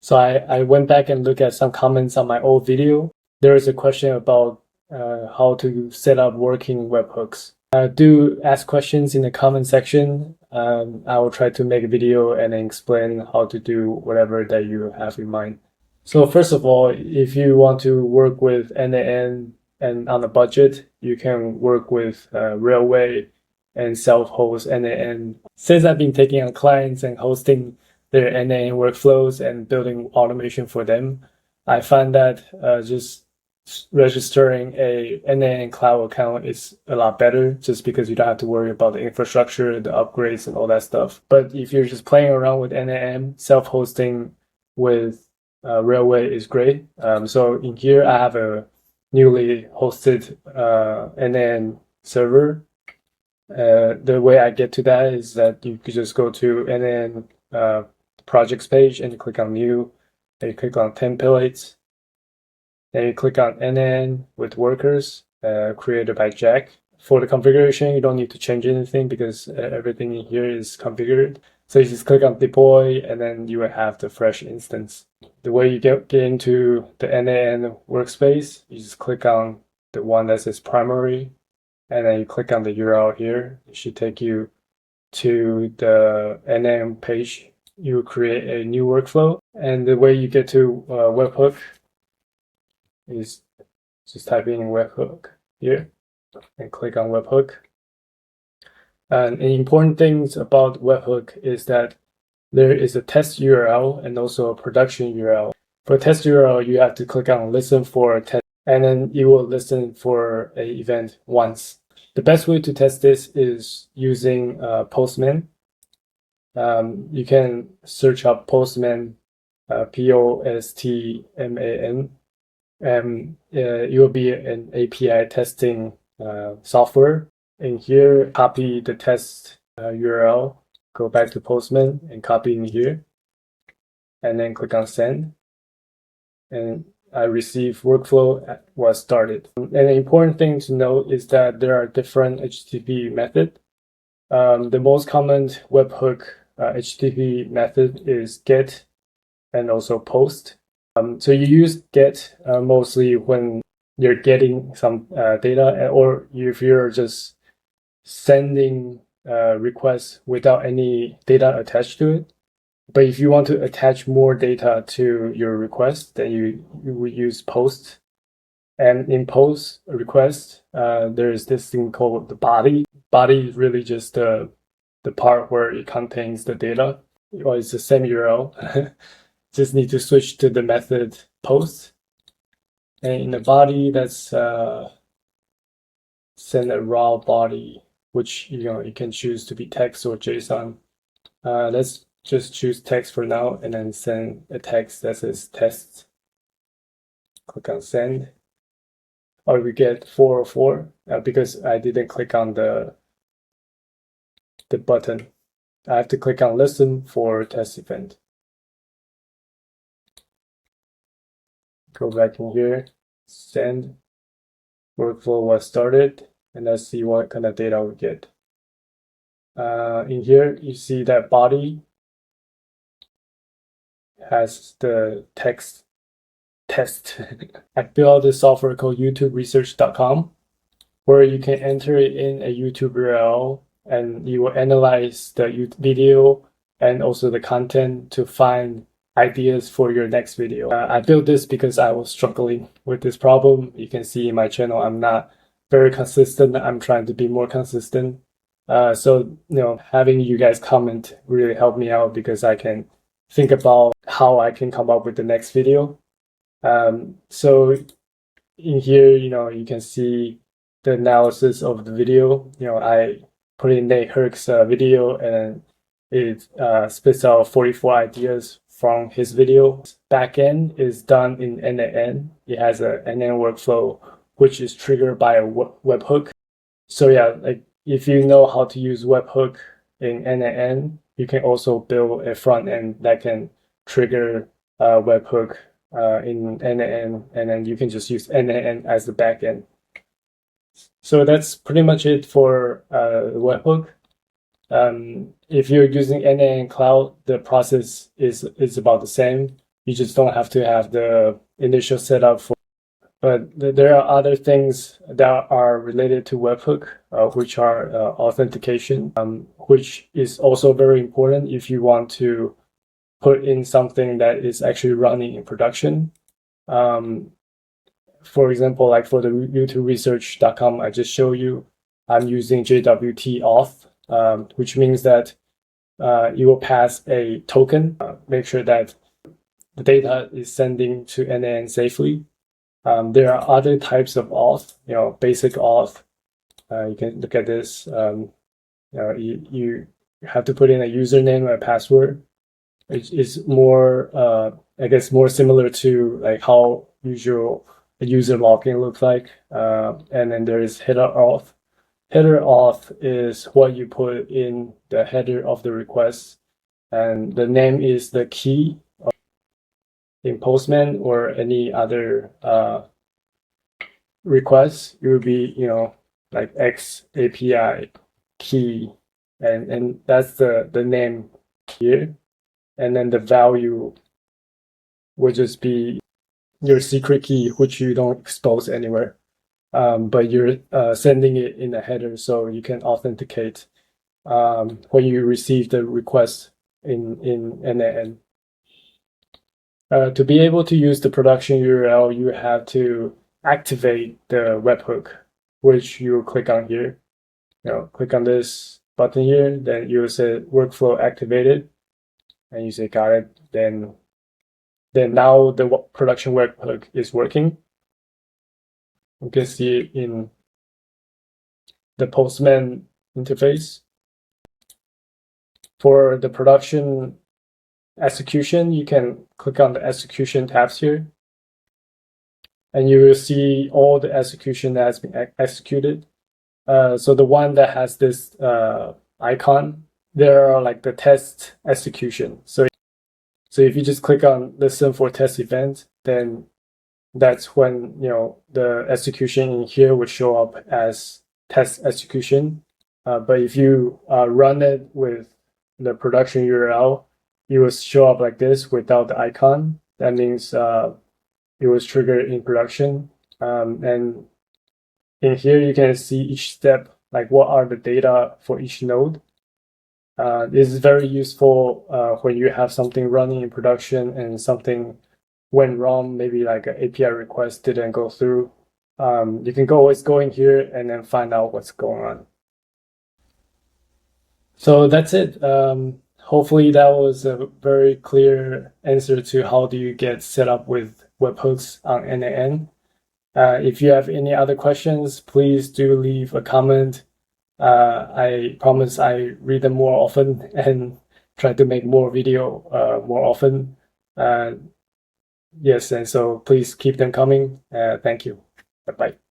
So I went back and looked at some comments on my old video. There is a question about how to set up working webhooks. Do ask questions in the comment section. I will try to make a video and explain how to do whatever that you have in mind. So first of all, if you want to work with n8n and on a budget, you can work with Railway and self-host n8n. Since I've been taking on clients and hosting their n8n workflows and building automation for them, I find that just registering a n8n cloud account is a lot better, just because you don't have to worry about the infrastructure, the upgrades, and all that stuff. But if you're just playing around with n8n, self-hosting with Railway is great. So in here, I have a newly hosted n8n server. The way I get to that is that you could just go to n8n projects page and you click on new, and you click on templates, then you click on n8n with workers created by Jack. For the configuration, you don't need to change anything because everything in here is configured. So you just click on deploy, and then you will have the fresh instance. The way you get into the n8n workspace, you just click on the one that says primary, and then you click on the URL here. It should take you to the n8n page. You create a new workflow, and the way you get to webhook is just type in webhook here and click on webhook. And the important things about webhook is that there is a test URL and also a production URL. For test URL, you have to click on listen for test, and then you will listen for an event once. The best way to test this is using Postman. You can search up Postman, Postman, and it will be an API testing software. In here, copy the test URL, go back to Postman and copy in here, and then click on send. And I receive workflow was started. And an important thing to note is that there are different HTTP methods. The most common webhook HTTP method is GET and also POST. So you use GET mostly when you're getting some data, or if you're just sending requests without any data attached to it. But if you want to attach more data to your request, then you would use POST. And in POST request, there is this thing called the body. Body is really just the part where it contains the data. Or it's the same URL. Just need to switch to the method POST. And in the body, that's send a raw body, which you can choose to be text or JSON. Let's just choose text for now, and then send a text that says test. Click on send. Or we get 404 because I didn't click on the button. I have to click on listen for test event. Go back in here, send. Workflow was started, and let's see what kind of data we get. In here, you see that body has the text test. I built this software called youtuberesearch.com, where you can enter in a YouTube URL, and you will analyze the video and also the content to find ideas for your next video. I built this because I was struggling with this problem. You can see in my channel, I'm not very consistent. I'm trying to be more consistent. So having you guys comment really helped me out, because I can think about how I can come up with the next video. So in here, you can see the analysis of the video. I put in Nate Herc's video, and it spits out 44 ideas from his video. Backend is done in n8n. It has an n8n workflow, which is triggered by a webhook. So yeah, like if you know how to use webhook in n8n, you can also build a front end that can trigger a webhook in n8n, and then you can just use n8n as the backend. So that's pretty much it for the webhook. If you're using n8n cloud, the process is about the same. You just don't have to have the initial setup for. But there are other things that are related to webhook, which are authentication, which is also very important if you want to put in something that is actually running in production. For example, like for the youtuberesearch.com I just showed you, I'm using JWT auth, which means that you will pass a token, make sure that the data is sending to n8n safely. There are other types of auth, basic auth. You can look at this. You have to put in a username or a password. It's more, I guess, more similar to like how usual a user login looks like. And then there is header auth. Header auth is what you put in the header of the request, and the name is the key in Postman or any other request. It would be, like X API key, and that's the name here, and then the value would just be your secret key, which you don't expose anywhere, but you're sending it in a header so you can authenticate when you receive the request in n8n. To be able to use the production URL, you have to activate the webhook, which you click on here. Click on this button here, then you will say workflow activated, and you say got it. Then now the production webhook is working. You can see it in the Postman interface. For the production execution, you can click on the execution tabs here, and you will see all the execution that has been executed. So the one that has this icon, there are like the test execution. So if you just click on listen for test event, then that's when the execution in here would show up as test execution. But if you run it with the production URL, it will show up like this without the icon. That means it was triggered in production. And in here, you can see each step, like what are the data for each node. This is very useful when you have something running in production and something went wrong, maybe like an API request didn't go through. You can always go in here and then find out what's going on. So that's it. Hopefully that was a very clear answer to how do you get set up with webhooks on n8n. If you have any other questions, please do leave a comment. I promise I read them more often and try to make more video more often. Yes, and so please keep them coming. Thank you. Bye-bye.